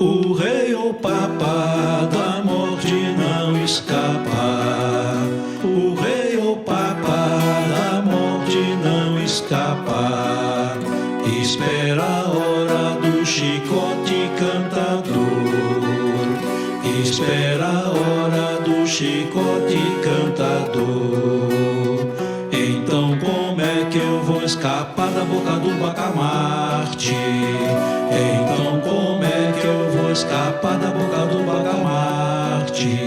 O rei ou papa da morte não escapa. O rei ou papa da morte não escapa. Espera a hora do chicote cantador. Espera a hora do chicote cantador. Então como é que eu vou escapar da boca do bacamarte? Então como é que eu vou escapar da boca do bacamarte?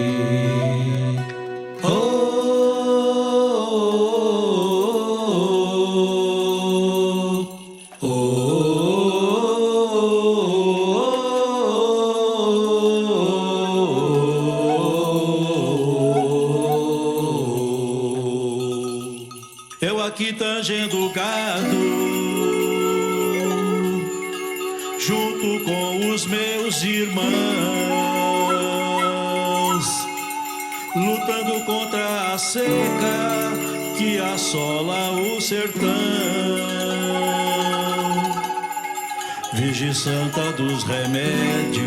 Eu aqui tangendo o gado, junto com os meus irmãos, lutando contra a seca que assola o sertão. Virgem Santa dos remédios,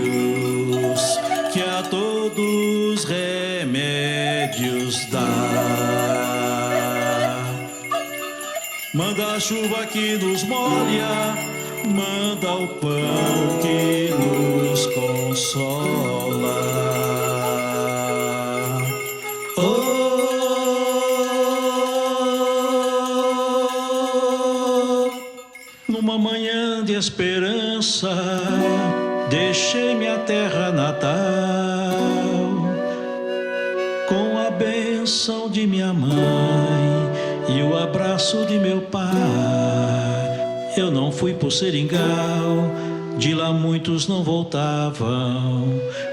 que a todos remédios dá. Manda a chuva que nos molha, manda o pão que nos consola. Numa manhã de esperança, deixei minha terra natal, com a bênção de minha mãe e o abraço de meu pai. Eu não fui pro seringal, de lá muitos não voltavam.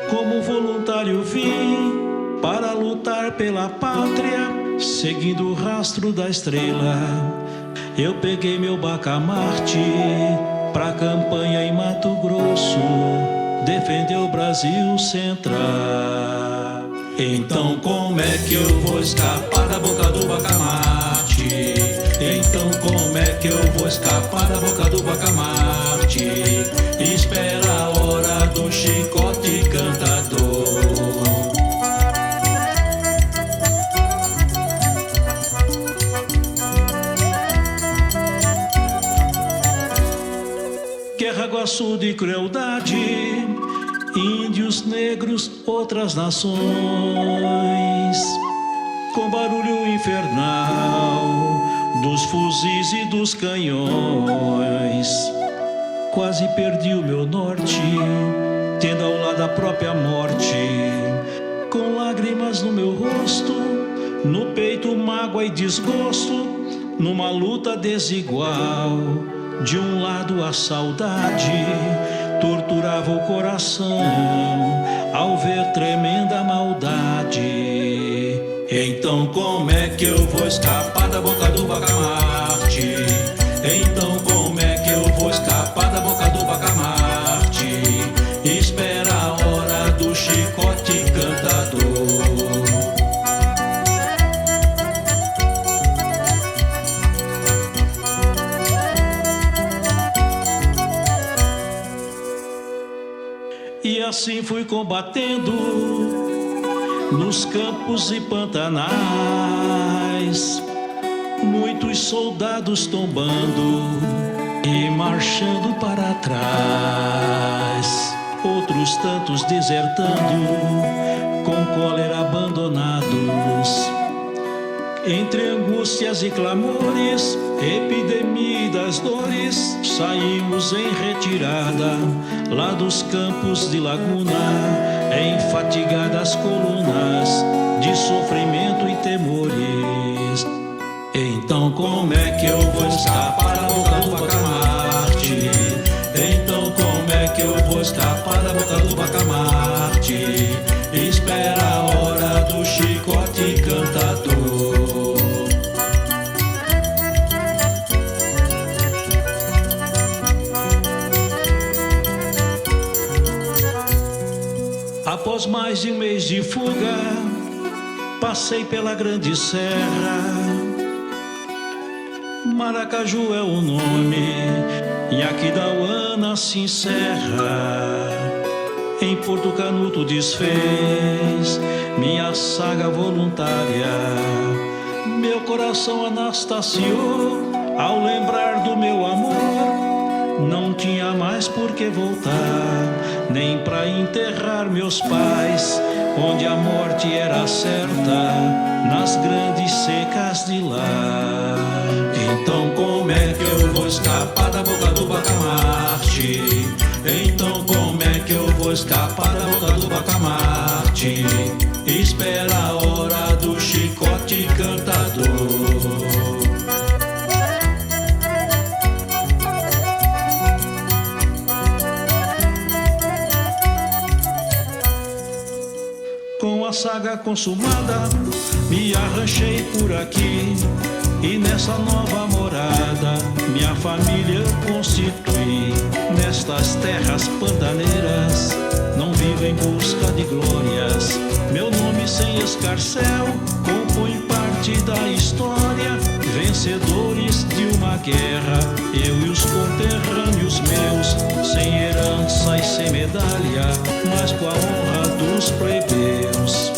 Como voluntário vim para lutar pela pátria, seguindo o rastro da estrela. Eu peguei meu bacamarte pra campanha em Mato Grosso, defender o Brasil Central. Então como é que eu vou escapar da boca do bacamarte? Então como é que eu vou escapar da boca do bacamarte? Espera a hora do chicote cantador. Guerra, absurdo e crueldade, índios, negros, outras nações, com barulho infernal dos fuzis e dos canhões. Quase perdi o meu norte, tendo ao lado a própria morte, com lágrimas no meu rosto, no peito mágoa e desgosto, numa luta desigual. De um lado a saudade torturava o coração ao ver tremenda maldade. Então como é que eu vou escapar da boca do bacamarte? Então como é que eu vou escapar da boca do bacamarte? Espera a hora do chicote cantador. E assim fui combatendo nos campos e pantanais, muitos soldados tombando e marchando para trás, outros tantos desertando, com cólera abandonados. Entre angústias e clamores, epidemia das dores, saímos em retirada, lá dos campos de Laguna, em fatigadas colunas de sofrimento e temores. Então como é que eu vou escapar da boca do bacamarte? Então como é que eu vou escapar da boca do bacamarte? Espera a hora do chicote cantador. Após mais de um mês de fuga, passei pela grande serra. Maracaju é o nome, e aqui Dauana se encerra. em Porto Canuto desfez minha saga voluntária. Meu coração anastaciou ao lembrar do meu amor. Não tinha mais por que voltar, nem pra enterrar meus pais, onde a morte era certa, nas grandes secas de lá. Então como é que eu vou escapar da boca do Bacamarte? Então como é que eu vou escapar da boca do Bacamarte? Espera a hora do chicote cantador. Com a saga consumada, me arranchei por aqui, e nessa nova morada, minha família eu constituí. Nestas terras pantaneiras, não vivo em busca de glórias. Meu nome sem escarcéu compõe parte da história. Vencedores de uma guerra, eu e os conterrâneos meus, sem herança e sem medalha, mas com a honra dos plebeus.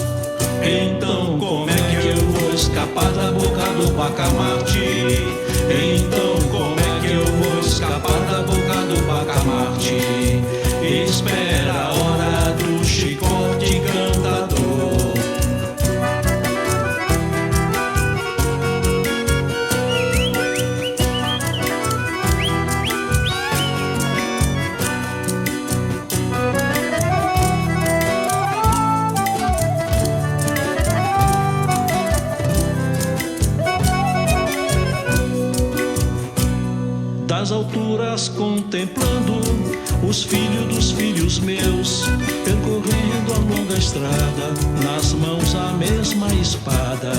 Então como é que eu vou escapar da boca do Bacamarte? Então como é que eu vou escapar da boca do Bacamarte? Espera a hora do chicote cantador. Das alturas contemplando os filhos dos filhos meus, percorrendo a longa estrada, nas mãos a mesma espada,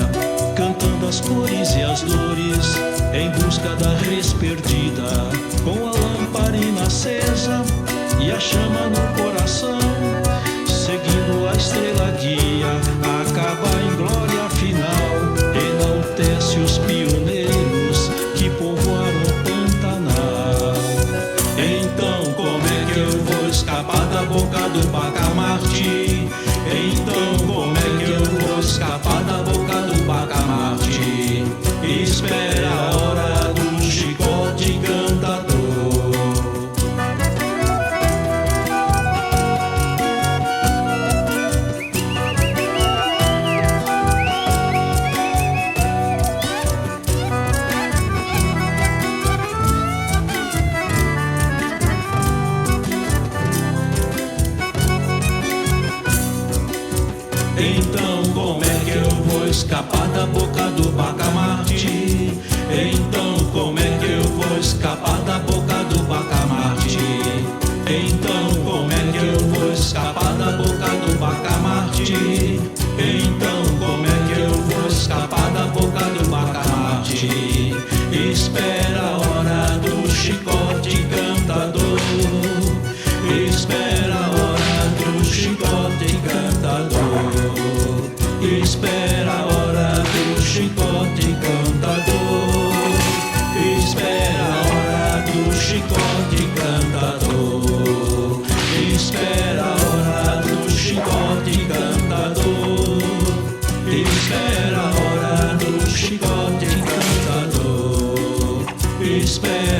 cantando as cores e as dores, em busca da res perdida, com a lamparina acesa e a chama no coração, seguindo a estrela guia, acaba em glória final, enaltece os pioneiros que povoaram o Pantanal. Então como é que eu vou escapar da boca do Bacamarte? Então como é que eu vou escapar da boca do Bacamarte? Espera a hora do chicote cantador. Então como é que eu vou escapar da boca do Bacamarte? Então como é que eu vou escapar da boca do Bacamarte? Então como é que eu vou escapar da boca do Bacamarte? Então como é que eu vou escapar da boca do Bacamarte? Espera a hora do chicote cantador. Espera a hora do chicote cantador. Espera a hora do chicote cantador. Espera a hora do chicote cantador. Espera a hora do chicote cantador. Espera a hora do chicote cantador. Espera